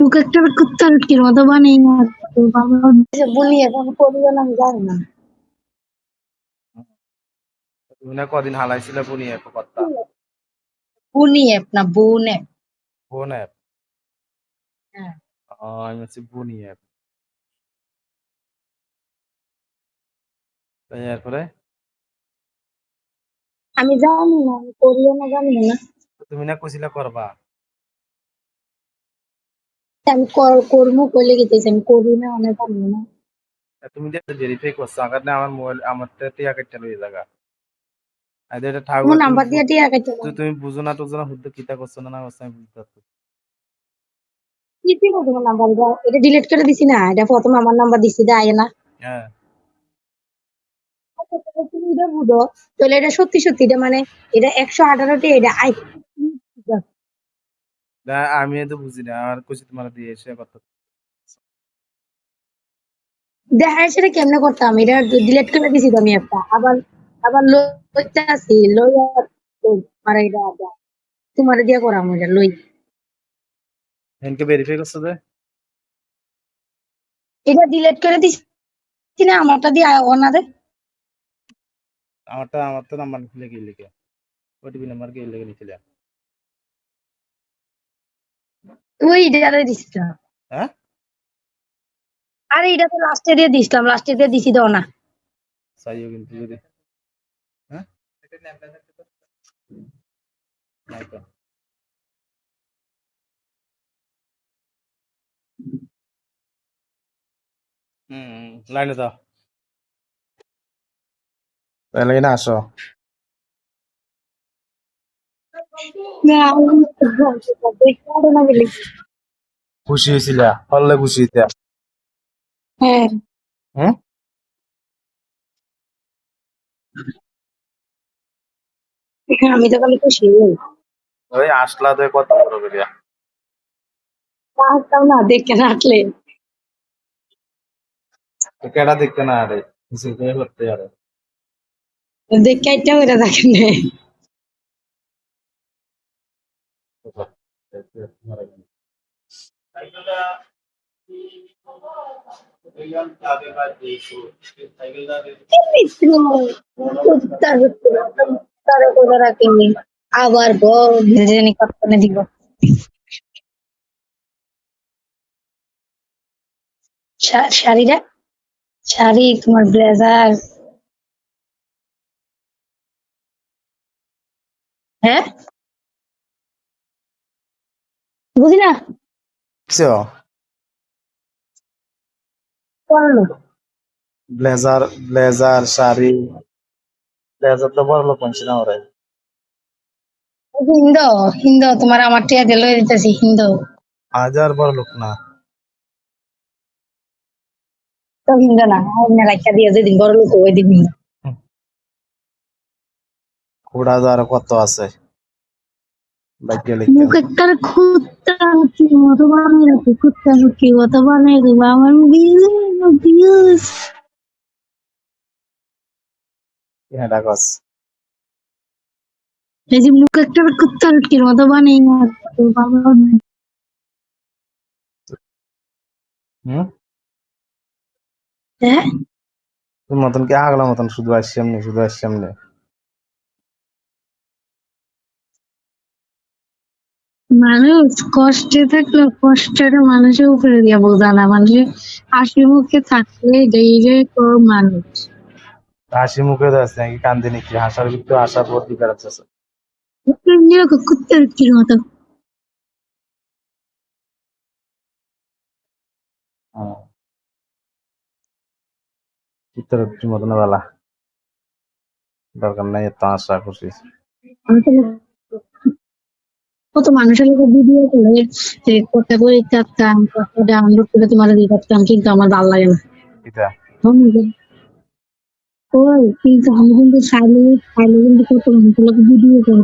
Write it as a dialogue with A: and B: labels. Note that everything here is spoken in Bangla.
A: মুখ একটা কুত্তার উটকির মতো বানিয়ে বলি এখন করিও না আমি জানি না।
B: তুমি না কদিন হালাইছিলে বুনি অ্যাপ কথা।
A: বুনি অ্যাপ না বুন অ্যাপ।
B: কোন অ্যাপ?
A: হ্যাঁ
B: আমি হচ্ছে বুনি অ্যাপ। তাই এরপরে
A: আমি জানি না, আমি করিও না জানি না।
B: তুমি না কইছিলা করবা।
A: আমি করবো কইলে গেতেছি, আমি করি না অনেক জানি না।
B: তুমি যে ভেরিফাই করছো আগার না আমার মোবাইল আমার টিয়া কেটে লই জায়গা আইদে এটা ঠাকুর
A: তোমার নাম্বার দিয়ে টিয়া কাটতে
B: তুমি বুঝো না টুঝো না হুদ্দে কিতা করছো না না করছো আমি বুঝতে পারছি।
A: কি ছিল তোমার নাম্বার? এটা ডিলিট করে দিছি না, এটা প্রথমে আমার নাম্বার দিছি দেয় না।
B: হ্যাঁ
A: তুমি এটা বুঝো তাহলে এটা সত্যি সত্যি এটা মানে এটা 118টি এটা
B: না আমি তো বুঝি না আর কইছি তোমার দিয়ে এসে কথা
A: দেখা সেটা কেমনে করতাম, এটা ডিলিট করে দিছি তো আমি একটা আবার আবার লইতে আসি লইয়া মানে এটা তোমার দিয়া করাম এটা লই।
B: এনকে ভেরিফাই করছো যে
A: এটা ডিলিট করে দিছি না আমারটা দিয়ে ওনারে।
B: আমার তো নাম্বার খুলে কি লিখে ওটিপি নাম্বার কি লিখে নিছিলা?
A: ওই এটা দিছিলাম।
B: হ্যাঁ
A: আরে এটা তো লাস্টে দিয়ে দিছিলাম, লাস্টে দিয়ে দিছি দাও না।
B: চাইও কিন্তু যদি হ্যাঁ নাই তো লাইনে দাও তাহলে না আসো
A: না দেখতে না বলি।
B: খুশি হয়েছিলা হল্লে খুশি হইতা
A: হ্যাঁ
B: হুম
A: আমি তো খালি খুশি হই।
B: ওই আসলা তো কত বড় করিয়া
A: আসতাম না দেখে না আসলে
B: কেডা দেখতে না আরে কিছু করতে আরে
A: দেখে একটা হয়ে থাকেন না। তারা করে রাখেনি আবার জানি কতক্ষণে দিব শাড়িটা, শাড়ি তোমার ব্লেজার। হ্যাঁ বুঝি না করলো
B: ব্লেজার ব্লেজার শাড়ি ব্লেজার তো বড় লোক মানছি না ওরে
A: হিন্দো হিন্দো তোমার আমার টিয়া দিল দিতেছি হিন্দো
B: হাজার বড় লোক না
A: তো হিন্দো না লাইকা দিয়ে যেদিন বড় লোক ওই দিন হিন্দো।
B: কুড়া আর কত আছে ভাগ্যে লিখতে
A: মুখ একটা কুত্তা কি মতো বানিয়ে রাখো, কুত্তা কি মতো বানিয়ে দেবো আমার ভিউজ।
B: হ্যাঁ ডাকস
A: এই যে মুখ একটা কুত্তা কি মতো বানিয়ে
B: হুম
A: হ্যাঁ
B: তোর মতন কি আগলা মতন শুধু আসছি এমনি শুধু আসছি এমনি
A: মানুষ কষ্টে থাকলে কষ্টটা মানুষের উপরে দিয়া বোঝা না, মানুষের হাসি মুখে থাকলে যে মানুষ।
B: হাসি মুখে আছে নাকি কান্দে নাকি হাসার ভিতরে আশা ভর্তি করাচ্ছে
A: কুত্তার কি মতো
B: চিত্র মতন বেলা দরকার নাই এত আশা খুশি
A: আমি তো কত মানুষের লোক ভিডিও করে যে কত করে চাচ্তাম কত ডাউনলোড করে তোমার দিয়ে করতাম, কিন্তু আমার ভালো লাগে না।
B: এটা
A: ওই কিন্তু আমি কিন্তু চাইলে চাইলে কিন্তু কত মানুষের লোক ভিডিও করে